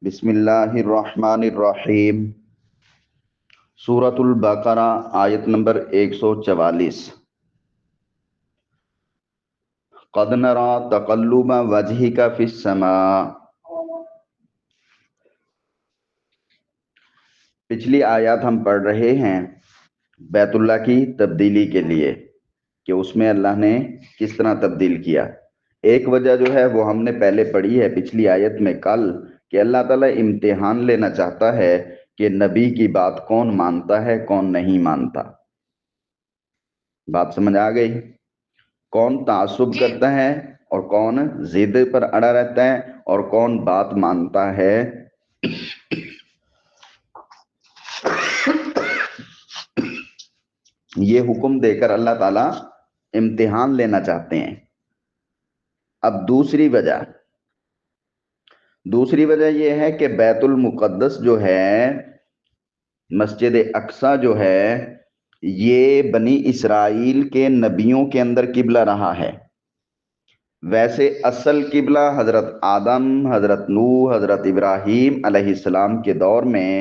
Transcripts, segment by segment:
بسم اللہ الرحمن الرحیم۔ سورۃ البقرہ آیت نمبر 144۔ قد نرى تقلب وجهك في السماء۔ پچھلی آیات ہم پڑھ رہے ہیں بیت اللہ کی تبدیلی کے لیے کہ اس میں اللہ نے کس طرح تبدیل کیا۔ ایک وجہ جو ہے وہ ہم نے پہلے پڑھی ہے پچھلی آیت میں کل، کہ اللہ تعالیٰ امتحان لینا چاہتا ہے کہ نبی کی بات کون مانتا ہے کون نہیں مانتا۔ بات سمجھ آ گئی؟ کون تعصب کرتا ہے اور کون ضد پر اڑا رہتا ہے اور کون بات مانتا ہے۔ یہ حکم دے کر اللہ تعالیٰ امتحان لینا چاہتے ہیں۔ اب دوسری وجہ یہ ہے کہ بیت المقدس جو ہے، مسجد اقصی جو ہے، یہ بنی اسرائیل کے نبیوں کے اندر قبلہ رہا ہے۔ ویسے اصل قبلہ حضرت آدم، حضرت نوح، حضرت ابراہیم علیہ السلام کے دور میں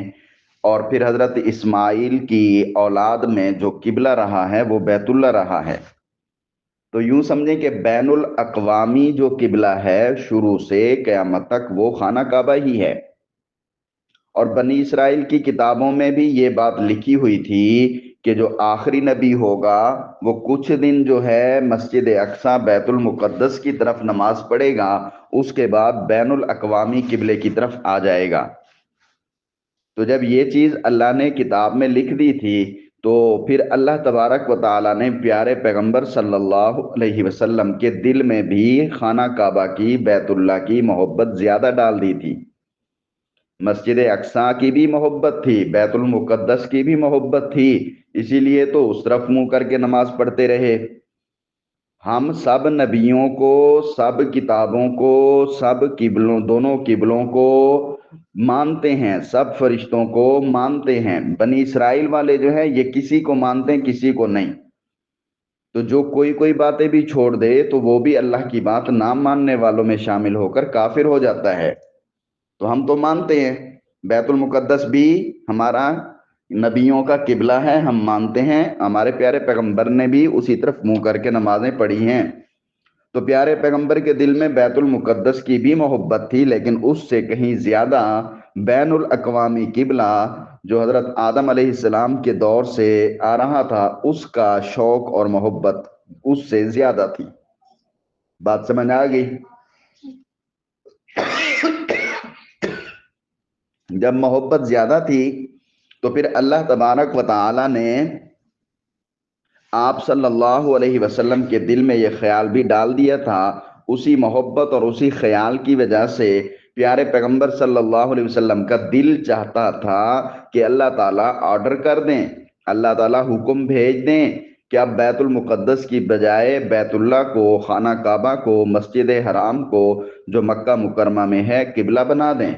اور پھر حضرت اسماعیل کی اولاد میں جو قبلہ رہا ہے وہ بیت اللہ رہا ہے۔ تو یوں سمجھیں کہ بین الاقوامی جو قبلہ ہے شروع سے قیامت تک وہ خانہ کعبہ ہی ہے۔ اور بنی اسرائیل کی کتابوں میں بھی یہ بات لکھی ہوئی تھی کہ جو آخری نبی ہوگا وہ کچھ دن جو ہے مسجد اقصی بیت المقدس کی طرف نماز پڑھے گا، اس کے بعد بین الاقوامی قبلے کی طرف آ جائے گا۔ تو جب یہ چیز اللہ نے کتاب میں لکھ دی تھی تو پھر اللہ تبارک و تعالیٰ نے پیارے پیغمبر صلی اللہ علیہ وسلم کے دل میں بھی خانہ کعبہ کی، بیت اللہ کی محبت زیادہ ڈال دی تھی۔ مسجد اقصی کی بھی محبت تھی، بیت المقدس کی بھی محبت تھی، اسی لیے تو اس طرف منہ کر کے نماز پڑھتے رہے۔ ہم سب نبیوں کو، سب کتابوں کو، سب قبلوں، دونوں قبلوں کو مانتے ہیں، سب فرشتوں کو مانتے ہیں۔ بنی اسرائیل والے جو ہیں یہ کسی کو مانتے ہیں کسی کو نہیں۔ تو جو کوئی باتیں بھی چھوڑ دے تو وہ بھی اللہ کی بات نہ ماننے والوں میں شامل ہو کر کافر ہو جاتا ہے۔ تو ہم تو مانتے ہیں بیت المقدس بھی ہمارا نبیوں کا قبلہ ہے، ہم مانتے ہیں، ہمارے پیارے پیغمبر نے بھی اسی طرف منہ کر کے نمازیں پڑھی ہیں۔ تو پیارے پیغمبر کے دل میں بیت المقدس کی بھی محبت تھی، لیکن اس سے کہیں زیادہ بین الاقوامی قبلہ جو حضرت آدم علیہ السلام کے دور سے آ رہا تھا اس کا شوق اور محبت اس سے زیادہ تھی۔ بات سمجھ آ گئی؟ جب محبت زیادہ تھی تو پھر اللہ تبارک و تعالی نے آپ صلی اللہ علیہ وسلم کے دل میں یہ خیال بھی ڈال دیا تھا۔ اسی محبت اور اسی خیال کی وجہ سے پیارے پیغمبر صلی اللہ علیہ وسلم کا دل چاہتا تھا کہ اللہ تعالیٰ آرڈر کر دیں، اللہ تعالیٰ حکم بھیج دیں کہ اب بیت المقدس کی بجائے بیت اللہ کو، خانہ کعبہ کو، مسجد حرام کو جو مکہ مکرمہ میں ہے قبلہ بنا دیں۔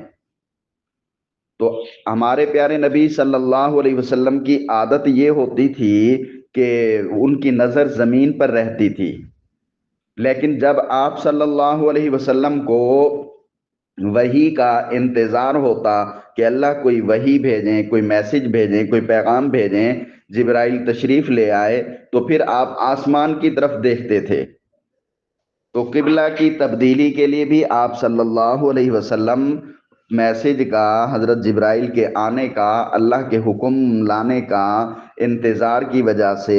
تو ہمارے پیارے نبی صلی اللہ علیہ وسلم کی عادت یہ ہوتی تھی کہ ان کی نظر زمین پر رہتی تھی، لیکن جب آپ صلی اللہ علیہ وسلم کو وحی کا انتظار ہوتا کہ اللہ کوئی وحی بھیجیں، کوئی میسج بھیجیں، کوئی پیغام بھیجیں، جبرائیل تشریف لے آئے، تو پھر آپ آسمان کی طرف دیکھتے تھے۔ تو قبلہ کی تبدیلی کے لیے بھی آپ صلی اللہ علیہ وسلم میسج کا، حضرت جبرائیل کے آنے کا، اللہ کے حکم لانے کا انتظار کی وجہ سے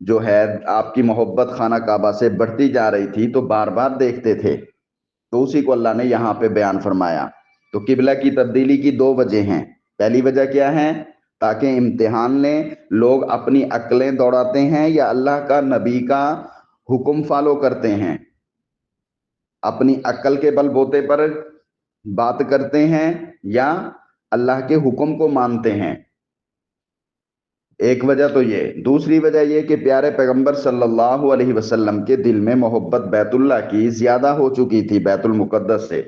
جو ہے آپ کی محبت خانہ کعبہ سے بڑھتی جا رہی تھی، تو بار بار دیکھتے تھے۔ تو اسی کو اللہ نے یہاں پہ بیان فرمایا۔ تو قبلہ کی تبدیلی کی دو وجہ ہیں۔ پہلی وجہ کیا ہے؟ تاکہ امتحان لیں لوگ اپنی عقلیں دوڑاتے ہیں یا اللہ کا، نبی کا حکم فالو کرتے ہیں، اپنی عقل کے بل بوتے پر بات کرتے ہیں یا اللہ کے حکم کو مانتے ہیں۔ ایک وجہ تو یہ۔ دوسری وجہ یہ کہ پیارے پیغمبر صلی اللہ علیہ وسلم کے دل میں محبت بیت اللہ کی زیادہ ہو چکی تھی بیت المقدس سے۔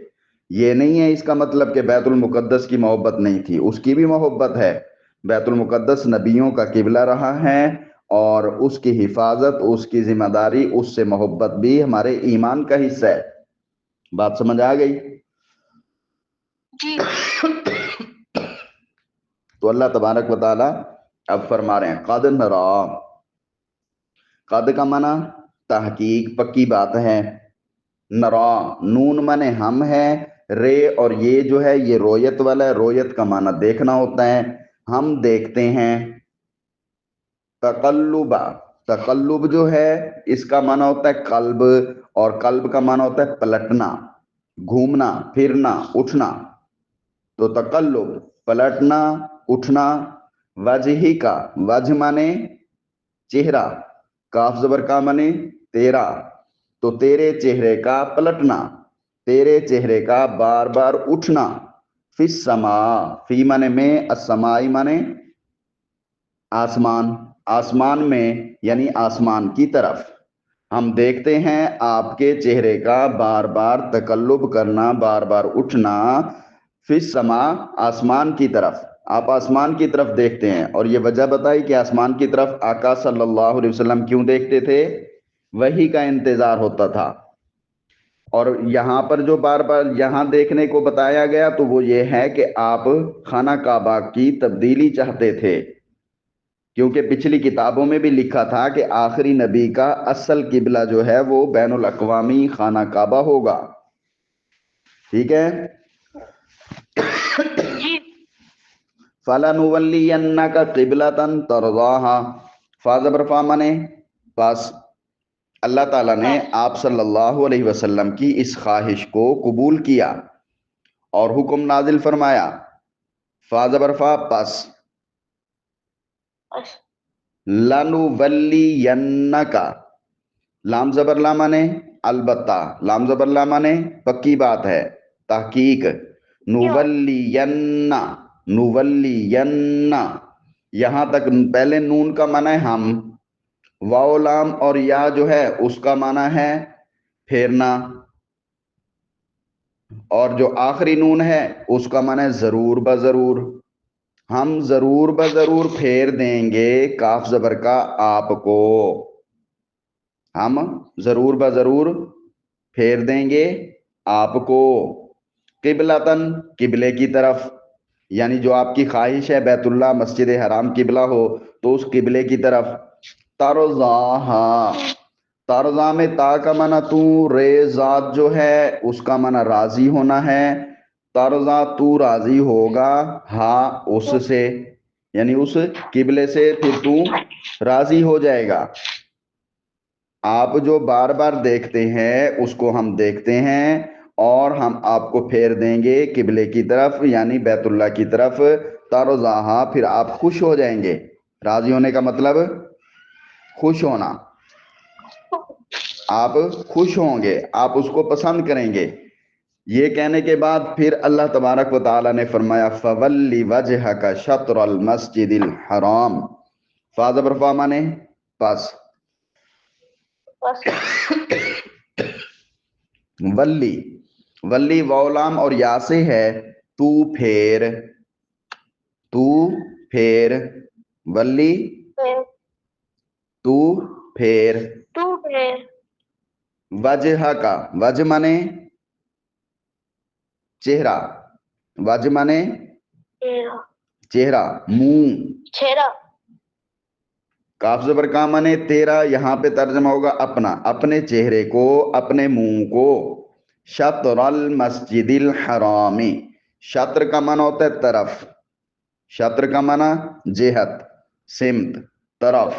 یہ نہیں ہے اس کا مطلب کہ بیت المقدس کی محبت نہیں تھی، اس کی بھی محبت ہے۔ بیت المقدس نبیوں کا قبلہ رہا ہے اور اس کی حفاظت، اس کی ذمہ داری، اس سے محبت بھی ہمارے ایمان کا حصہ ہے۔ بات سمجھ آ گئی؟ جی تو اللہ تبارک و تعالی اب فرما رہے ہیں قد نرا، قد کا معنی تحقیق پکی بات ہے، نرا نون مانے ہم ہے، رے اور یہ جو ہے یہ رویت والا ہے، رویت کا معنی دیکھنا ہوتا ہے، ہم دیکھتے ہیں، تقلبا تقلب جو ہے اس کا معنی ہوتا ہے قلب، اور قلب کا معنی ہوتا ہے پلٹنا، گھومنا پھرنا اٹھنا، تو تقلب پلٹنا اٹھنا، وجہی کا وجہ مانے چہرہ، کاف زبر کا مانے تیرا، تو تیرے چہرے کا پلٹنا، تیرے چہرے کا بار بار اٹھنا، فی السماء فی مانے میں، السمائی مانے آسمان، آسمان میں یعنی آسمان کی طرف، ہم دیکھتے ہیں آپ کے چہرے کا بار بار تقلب کرنا، بار بار اٹھنا، فی السماء آسمان کی طرف، آپ آسمان کی طرف دیکھتے ہیں، اور یہ وجہ بتائی کہ آسمان کی طرف آقا صلی اللہ علیہ وسلم کیوں دیکھتے تھے؟ وحی کا انتظار ہوتا تھا، اور یہاں پر جو بار بار یہاں دیکھنے کو بتایا گیا تو وہ یہ ہے کہ آپ خانہ کعبہ کی تبدیلی چاہتے تھے، کیونکہ پچھلی کتابوں میں بھی لکھا تھا کہ آخری نبی کا اصل قبلہ جو ہے وہ بین الاقوامی خانہ کعبہ ہوگا، ٹھیک ہے؟ جی فَلَنُوَلِّيَنَّكَ قِبْلَةً تَرْضَاهَا، فا زبر فا مانے پس، اللہ تعالیٰ نے آپ صلی اللہ علیہ وسلم کی اس خواہش کو قبول کیا اور حکم نازل فرمایا، فا زبر فا پس، لَنُوَلِّيَنَّكَ لام زبر لا مانے البتہ، لام زبر لا مانے پکی بات ہے، تحقیق، نولینا نولینا، یہاں تک پہلے نون کا معنی ہے ہم، واو لام اور یا جو ہے اس کا معنی ہے پھیرنا، اور جو آخری نون ہے اس کا معنی ہے ضرور بضرور، ہم ضرور بضرور پھیر دیں گے کاف زبر کا آپ کو، ہم ضرور بضرور پھیر دیں گے آپ کو، قبلتن قبلے کی طرف، یعنی جو آپ کی خواہش ہے بیت اللہ مسجد حرام قبلہ ہو تو اس قبلے کی طرف، ترضاہا، ترضا میں تا کا معنی تو، رے ذات جو ہے اس کا معنی راضی ہونا ہے، ترضا تو راضی ہوگا، ہاں اس سے، یعنی اس قبلے سے پھر تو راضی ہو جائے گا، آپ جو بار بار دیکھتے ہیں اس کو ہم دیکھتے ہیں اور ہم آپ کو پھیر دیں گے قبلے کی طرف یعنی بیت اللہ کی طرف، ترضاہا پھر آپ خوش ہو جائیں گے، راضی ہونے کا مطلب خوش ہونا، آپ خوش ہوں گے، آپ اس کو پسند کریں گے، یہ کہنے کے بعد پھر اللہ تبارک و تعالی نے فرمایا فَوَلِّ وَجْهَكَ شَطْرَ الْمَسْجِدِ الْحَرَامِ، فا زبر فا مانے پس، ولی ولی وولام اور یا سے ہے تو پھیر، تو پھیر، ولی تو پھیر، وجہ کا وجہ مانے چہرہ، وجہ مانے چہرہ منہ، کاف زبر کا مانے تیرا، یہاں پہ ترجمہ ہوگا اپنا، اپنے چہرے کو اپنے منہ کو، شطر المسجد الحرام، شطر کا معنی ہوتا ہے طرف، شطر کا معنی جہت سمت طرف،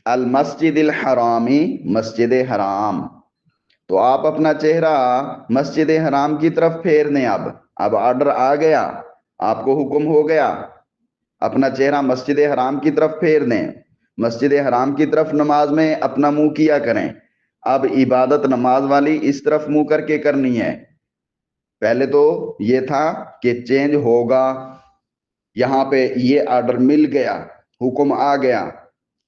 المسجد الحرامی مسجد حرام، تو آپ اپنا چہرہ مسجد حرام کی طرف پھیر دیں، اب آرڈر آ گیا، آپ کو حکم ہو گیا، اپنا چہرہ مسجد حرام کی طرف پھیر دیں، مسجد حرام کی طرف نماز میں اپنا منہ کیا کریں، اب عبادت نماز والی اس طرف منہ کر کے کرنی ہے، پہلے تو یہ تھا کہ چینج ہوگا، یہاں پہ یہ آرڈر مل گیا، حکم آ گیا،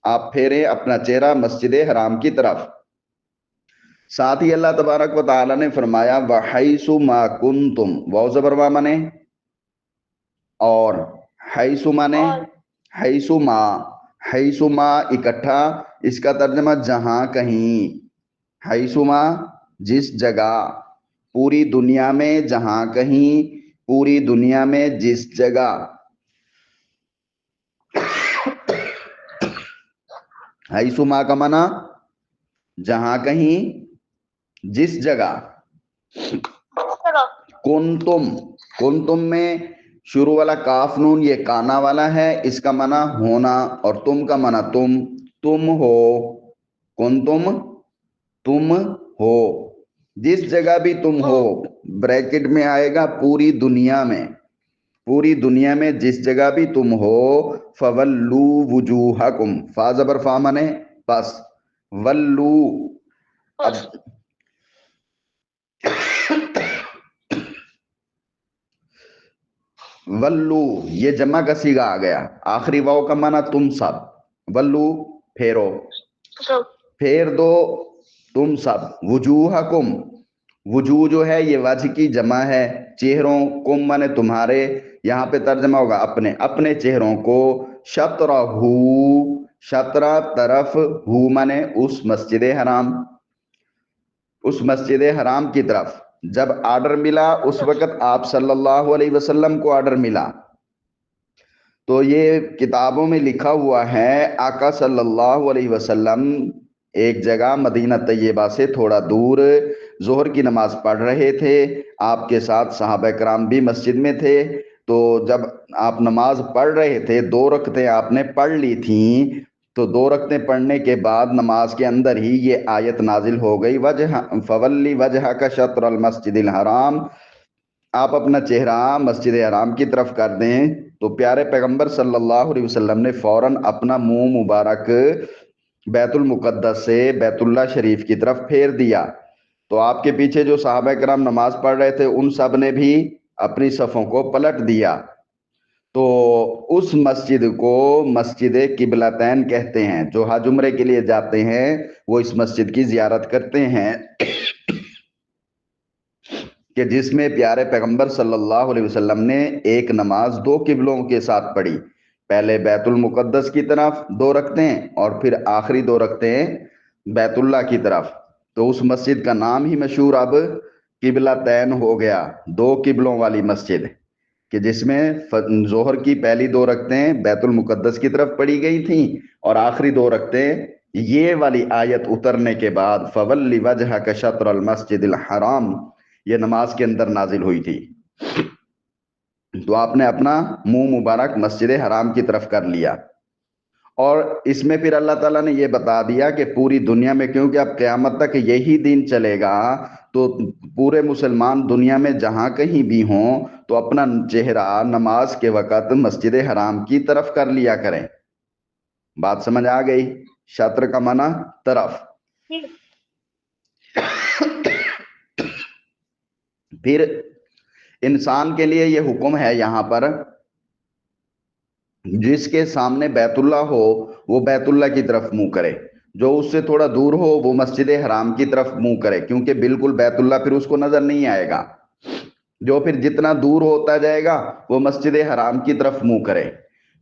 آپ پھیریں اپنا چہرہ مسجد حرام کی طرف، ساتھ ہی اللہ تبارک و تعالی نے فرمایا وَحَيْثُ مَا كُنْتُمْ، واو زبر وا مانے اور، حیث مانے حیث ما، حیث ما اکٹھا، اس کا ترجمہ جہاں کہیں، حیث ما جس جگہ، پوری دنیا میں جہاں کہیں، پوری دنیا میں جس جگہ حیثما کا معنی جہاں کہیں جس جگہ کنتم میں شروع والا کاف نون یہ کانا والا ہے، اس کا معنی ہونا، اور تم کا معنی تم ہو، کنتم تم ہو، جس جگہ بھی تم ہو، بریکٹ میں آئے گا پوری دنیا میں، پوری دنیا میں جس جگہ بھی تم ہو، فولو وجوہکم، فا زبر فا منے بس، ولو، اب ولو یہ جمع کا صیغہ آ گیا، آخری واو کا معنی تم سب، ولو پھیرو، پھیر دو تم سب، وجوہکم، وجوہ جو ہے یہ وجہ کی جمع ہے، چہروں، کم مانے تمہارے، یہاں پہ ترجمہ ہوگا اپنے چہروں کو، شطرہ، شطرہ طرف، ہو مانے اس مسجد حرام، اس مسجد حرام کی طرف۔ جب آرڈر ملا اس وقت آپ صلی اللہ علیہ وسلم کو آرڈر ملا، تو یہ کتابوں میں لکھا ہوا ہے آقا صلی اللہ علیہ وسلم ایک جگہ مدینہ طیبہ سے تھوڑا دور ظہر کی نماز پڑھ رہے تھے، آپ کے ساتھ صحابہ کرام بھی مسجد میں تھے، تو جب آپ نماز پڑھ رہے تھے 2 رکعتیں آپ نے پڑھ لی تھیں، تو 2 رکعتیں پڑھنے کے بعد نماز کے اندر ہی یہ آیت نازل ہو گئی، فولی وجہ کا شطر المسجد الحرام، آپ اپنا چہرہ مسجد حرام کی طرف کر دیں، تو پیارے پیغمبر صلی اللہ علیہ وسلم نے فوراً اپنا منہ مبارک بیت المقدس سے بیت اللہ شریف کی طرف پھیر دیا، تو آپ کے پیچھے جو صحابہ کرام نماز پڑھ رہے تھے ان سب نے بھی اپنی صفوں کو پلٹ دیا، تو اس مسجد کو مسجد قبلتین کہتے ہیں، جو حج عمرے کے لیے جاتے ہیں وہ اس مسجد کی زیارت کرتے ہیں، کہ جس میں پیارے پیغمبر صلی اللہ علیہ وسلم نے ایک نماز 2 قبلوں کے ساتھ پڑھی، پہلے بیت المقدس کی طرف 2 رکعتیں اور پھر آخری 2 رکعتیں بیت اللہ کی طرف، تو اس مسجد کا نام ہی مشہور اب قبلتین ہو گیا، 2 قبلوں والی مسجد، کہ جس میں ظہر کی پہلی 2 رکعتیں بیت المقدس کی طرف پڑھی گئی تھیں اور آخری 2 رکعتیں یہ والی آیت اترنے کے بعد فولی وجہک شطر المسجد الحرام یہ نماز کے اندر نازل ہوئی تھی، تو آپ نے اپنا منہ مبارک مسجد حرام کی طرف کر لیا، اور اس میں پھر اللہ تعالیٰ نے یہ بتا دیا کہ پوری دنیا میں، کیونکہ اب قیامت تک یہی دین چلے گا، تو پورے مسلمان دنیا میں جہاں کہیں بھی ہوں تو اپنا چہرہ نماز کے وقت مسجد حرام کی طرف کر لیا کریں، بات سمجھ آ گئی؟ شطر کا معنی طرف۔ پھر انسان کے لیے یہ حکم ہے یہاں پر، جس کے سامنے بیت اللہ ہو وہ بیت اللہ کی طرف منہ کرے، جو اس سے تھوڑا دور ہو وہ مسجد حرام کی طرف منہ کرے، کیونکہ بالکل بیت اللہ پھر اس کو نظر نہیں آئے گا، جو پھر جتنا دور ہوتا جائے گا وہ مسجد حرام کی طرف منہ کرے،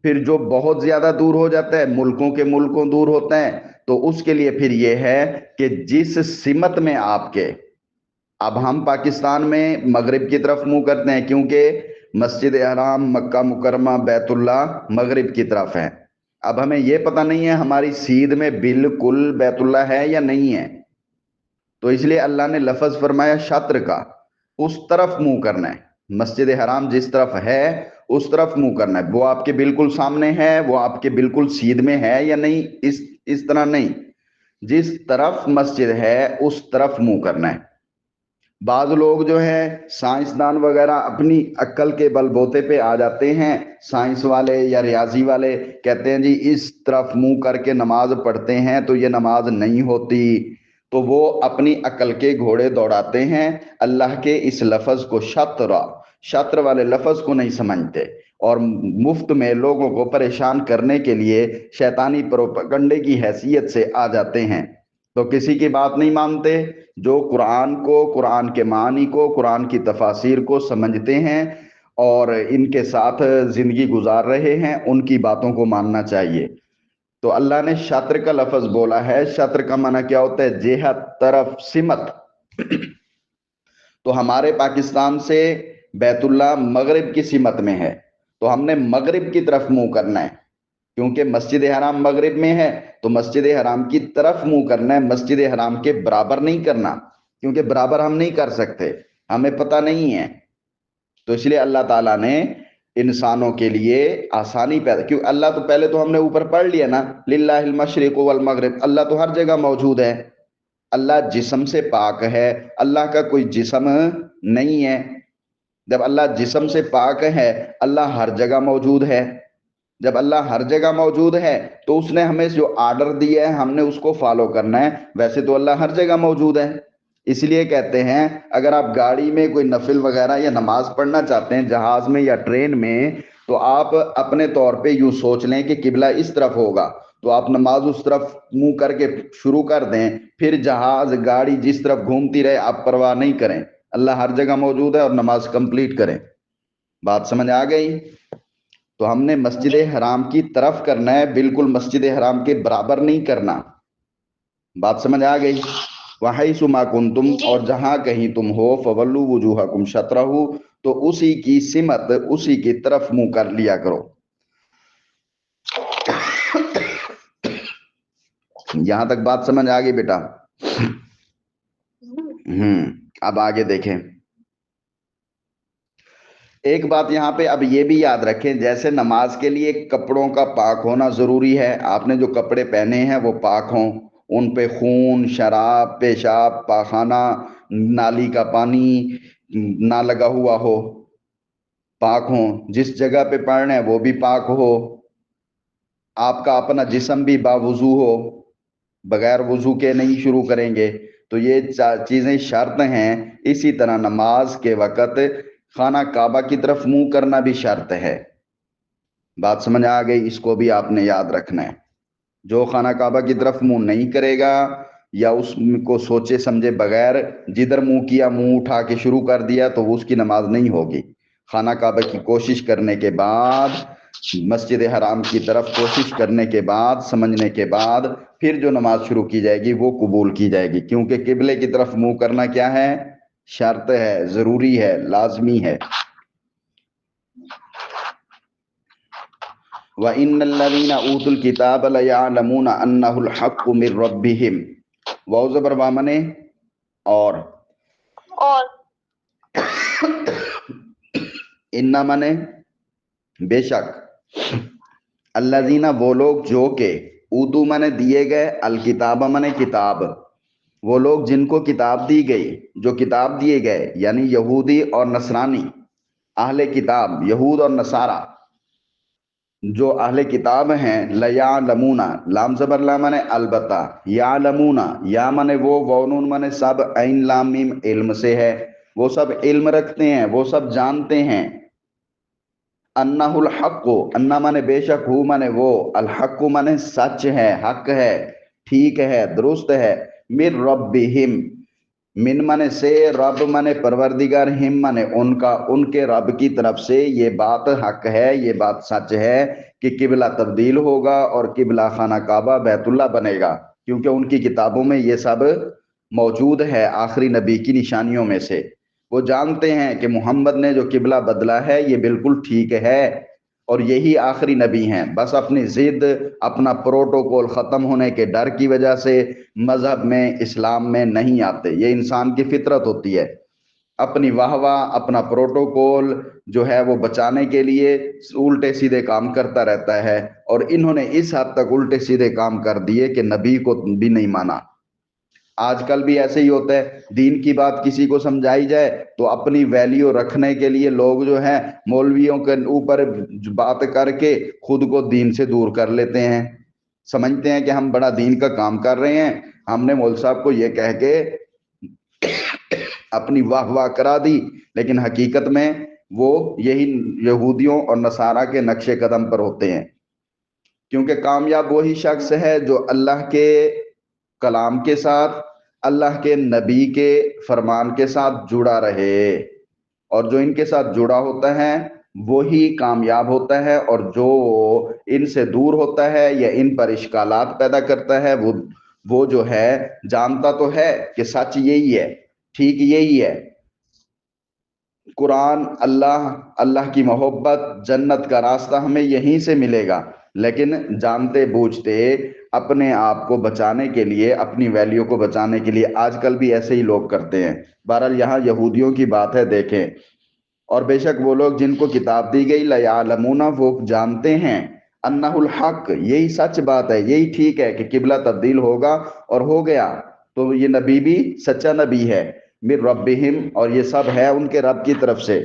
پھر جو بہت زیادہ دور ہو جاتا ہے، ملکوں دور ہوتا ہے، تو اس کے لیے پھر یہ ہے کہ جس سمت میں آپ کے، اب ہم پاکستان میں مغرب کی طرف منہ کرتے ہیں کیونکہ مسجد حرام مکہ مکرمہ بیت اللہ مغرب کی طرف ہے، اب ہمیں یہ پتہ نہیں ہے ہماری سیدھ میں بالکل بیت اللہ ہے یا نہیں ہے، تو اس لیے اللہ نے لفظ فرمایا شطر کا، اس طرف منہ کرنا ہے، مسجد حرام جس طرف ہے اس طرف منہ کرنا ہے، وہ آپ کے بالکل سامنے ہے، وہ آپ کے بالکل سیدھ میں ہے یا نہیں، اس طرح نہیں، جس طرف مسجد ہے اس طرف منہ کرنا ہے۔ بعض لوگ جو ہیں سائنسدان وغیرہ اپنی عقل کے بل بوتے پہ آ جاتے ہیں، سائنس والے یا ریاضی والے کہتے ہیں جی اس طرف منہ کر کے نماز پڑھتے ہیں تو یہ نماز نہیں ہوتی، تو وہ اپنی عقل کے گھوڑے دوڑاتے ہیں، اللہ کے اس لفظ کو شطر والے لفظ کو نہیں سمجھتے، اور مفت میں لوگوں کو پریشان کرنے کے لیے شیطانی پروپگنڈے کی حیثیت سے آ جاتے ہیں، تو کسی کی بات نہیں مانتے، جو قرآن کو، قرآن کے معنی کو، قرآن کی تفاسیر کو سمجھتے ہیں اور ان کے ساتھ زندگی گزار رہے ہیں ان کی باتوں کو ماننا چاہیے۔ تو اللہ نے شطر کا لفظ بولا ہے، شطر کا معنی کیا ہوتا ہے؟ جہت، طرف، سمت، تو ہمارے پاکستان سے بیت اللہ مغرب کی سمت میں ہے تو ہم نے مغرب کی طرف منہ کرنا ہے، کیونکہ مسجد حرام مغرب میں ہے تو مسجد حرام کی طرف منہ کرنا ہے، مسجد حرام کے برابر نہیں کرنا، کیونکہ برابر ہم نہیں کر سکتے، ہمیں پتہ نہیں ہے۔ تو اس لیے اللہ تعالیٰ نے انسانوں کے لیے آسانی پیدا، کیوں اللہ تو پہلے تو ہم نے اوپر پڑھ لیا نا، للہ المشرق والمغرب، اللہ تو ہر جگہ موجود ہے، اللہ جسم سے پاک ہے، اللہ کا کوئی جسم نہیں ہے۔ جب اللہ جسم سے پاک ہے، اللہ ہر جگہ موجود ہے، جب اللہ ہر جگہ موجود ہے تو اس نے ہمیں جو آرڈر دیا ہے ہم نے اس کو فالو کرنا ہے، ویسے تو اللہ ہر جگہ موجود ہے۔ اس لیے کہتے ہیں اگر آپ گاڑی میں کوئی نفل وغیرہ یا نماز پڑھنا چاہتے ہیں جہاز میں یا ٹرین میں، تو آپ اپنے طور پہ یوں سوچ لیں کہ قبلہ اس طرف ہوگا، تو آپ نماز اس طرف منہ کر کے شروع کر دیں، پھر جہاز گاڑی جس طرف گھومتی رہے آپ پرواہ نہیں کریں، اللہ ہر جگہ موجود ہے، اور نماز کمپلیٹ کریں۔ بات سمجھ آ گئی؟ تو ہم نے مسجد حرام کی طرف کرنا ہے، بالکل مسجد حرام کے برابر نہیں کرنا۔ بات سمجھ آ گئی؟ وَحَيْثُ مَا كُنْتُمْ، اور جہاں کہیں تم ہو، فَوَلُّوا وُجُوهَكُمْ شَطْرَهُ، تو اسی کی سمت اسی کی طرف منہ کر لیا کرو۔ یہاں تک بات سمجھ آ گئی بیٹا؟ اب آگے دیکھیں، ایک بات یہاں پہ اب یہ بھی یاد رکھیں، جیسے نماز کے لیے کپڑوں کا پاک ہونا ضروری ہے، آپ نے جو کپڑے پہنے ہیں وہ پاک ہوں، ان پہ خون، شراب، پیشاب، پاخانہ، نالی کا پانی نہ لگا ہوا ہو، پاک ہوں، جس جگہ پہ پڑھنا ہے وہ بھی پاک ہو، آپ کا اپنا جسم بھی باوضو ہو، بغیر وضو کے نہیں شروع کریں گے، تو یہ چیزیں شرط ہیں۔ اسی طرح نماز کے وقت خانہ کعبہ کی طرف منہ کرنا بھی شرط ہے۔ بات سمجھ آ گئی؟ اس کو بھی آپ نے یاد رکھنا ہے۔ جو خانہ کعبہ کی طرف منہ نہیں کرے گا یا اس کو سوچے سمجھے بغیر جدھر منہ کیا منہ اٹھا کے شروع کر دیا تو وہ اس کی نماز نہیں ہوگی۔ خانہ کعبہ کی کوشش کرنے کے بعد، مسجد حرام کی طرف کوشش کرنے کے بعد، سمجھنے کے بعد پھر جو نماز شروع کی جائے گی وہ قبول کی جائے گی، کیونکہ قبلے کی طرف منہ کرنا کیا ہے؟ شرط ہے، ضروری ہے، لازمی ہے۔ وَإِنَّ الَّذِينَ أُوتُوا الْكِتَابَ لَيَعْلَمُونَ أَنَّهُ الْحَقُّ مِنْ رَبِّهِمْ، واو زبر وا منے اور اِنَّا منے بے شک، الذین وہ لوگ جو کہ، اوتو منے دیے گئے، الکتاب منے کتاب، وہ لوگ جن کو کتاب دی گئی، جو کتاب دیے گئے، یعنی یہودی اور نصرانی، اہل کتاب یہود اور نصارہ جو اہل کتاب ہیں، لیعلمون، لام زبر لا منے البتہ، یعلمون، یا منے وہ، وونون منے سب، عین لام میم علم سے ہے، وہ سب علم رکھتے ہیں، وہ سب جانتے ہیں، انہ الحق، انہ منے بے شک، ہو منے وہ، الحق منے سچ ہے، حق ہے، ٹھیک ہے، درست ہے، من ربہم، من منے سے، رب منے پروردگار، ہم منے ان کا، ان کے رب کی طرف سے یہ بات حق ہے، یہ بات سچ ہے کہ قبلہ تبدیل ہوگا اور قبلہ خانہ کعبہ بیت اللہ بنے گا، کیونکہ ان کی کتابوں میں یہ سب موجود ہے، آخری نبی کی نشانیوں میں سے۔ وہ جانتے ہیں کہ محمد نے جو قبلہ بدلا ہے یہ بالکل ٹھیک ہے اور یہی آخری نبی ہیں، بس اپنی ضد، اپنا پروٹوکول ختم ہونے کے ڈر کی وجہ سے مذہب میں، اسلام میں نہیں آتے۔ یہ انسان کی فطرت ہوتی ہے، اپنی واہ واہ، اپنا پروٹوکول جو ہے وہ بچانے کے لیے الٹے سیدھے کام کرتا رہتا ہے، اور انہوں نے اس حد تک الٹے سیدھے کام کر دیے کہ نبی کو بھی نہیں مانا۔ آج کل بھی ایسے ہی ہوتا ہے، دین کی بات کسی کو سمجھائی جائے تو اپنی ویلیو رکھنے کے لیے لوگ جو ہیں مولویوں کے اوپر بات کر کے خود کو دین سے دور کر لیتے ہیں، سمجھتے ہیں کہ ہم بڑا دین کا کام کر رہے ہیں، ہم نے مول صاحب کو یہ کہہ کے اپنی واہ واہ کرا دی، لیکن حقیقت میں وہ یہی یہودیوں اور نصارہ کے نقش قدم پر ہوتے ہیں، کیونکہ کامیاب وہی شخص ہے جو اللہ کے کلام کے ساتھ، اللہ کے نبی کے فرمان کے ساتھ جڑا رہے، اور جو ان کے ساتھ جڑا ہوتا ہے وہی کامیاب ہوتا ہے، اور جو ان سے دور ہوتا ہے یا ان پر اشکالات پیدا کرتا ہے وہ جو ہے جانتا تو ہے کہ سچ یہی ہے، ٹھیک یہی ہے، قرآن، اللہ کی محبت، جنت کا راستہ ہمیں یہیں سے ملے گا، لیکن جانتے بوجھتے اپنے آپ کو بچانے کے لیے، اپنی ویلیو کو بچانے کے لیے آج کل بھی ایسے ہی لوگ کرتے ہیں۔ بہرحال یہاں یہودیوں کی بات ہے، دیکھیں، اور بے شک وہ لوگ جن کو کتاب دی گئی لَيَعْلَمُونَ، وہ جانتے ہیں، اَنَّهُ الْحَقِّ، یہی سچ بات ہے، یہی ٹھیک ہے کہ قبلہ تبدیل ہوگا، اور ہو گیا، تو یہ نبی بھی سچا نبی ہے، مِن رَبِّهِمْ، اور یہ سب ہے ان کے رب کی طرف سے،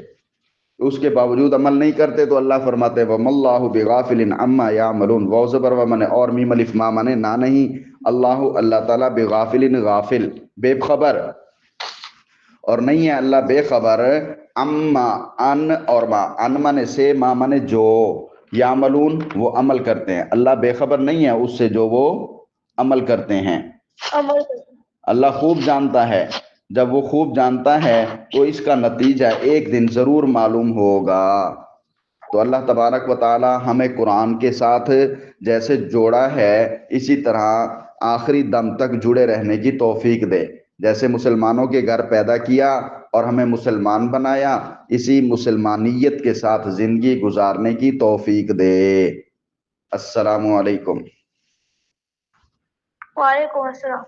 اس کے باوجود عمل نہیں کرتے، تو اللہ فرماتے ہیں وَمَا اللَّهُ بِغَافِلٍ عَمَّا يَعْمَلُونَ، واو زبر و منے اور میم الف ما منے نہ نہیں، اللہ تعالیٰ بغافل، غافل، بے خبر، اور نہیں ہے اللہ بے خبر، اما، ان اور ما، ان منے سے، ما منے جو، یعملون وہ عمل کرتے ہیں، اللہ بے خبر نہیں ہے اس سے جو وہ عمل کرتے ہیں۔ اللہ خوب جانتا ہے، جب وہ خوب جانتا ہے تو اس کا نتیجہ ایک دن ضرور معلوم ہوگا۔ تو اللہ تبارک و تعالی ہمیں قرآن کے ساتھ جیسے جوڑا ہے، اسی طرح آخری دم تک جڑے رہنے کی توفیق دے، جیسے مسلمانوں کے گھر پیدا کیا اور ہمیں مسلمان بنایا، اسی مسلمانیت کے ساتھ زندگی گزارنے کی توفیق دے۔ السلام علیکم۔ وعلیکم السلام۔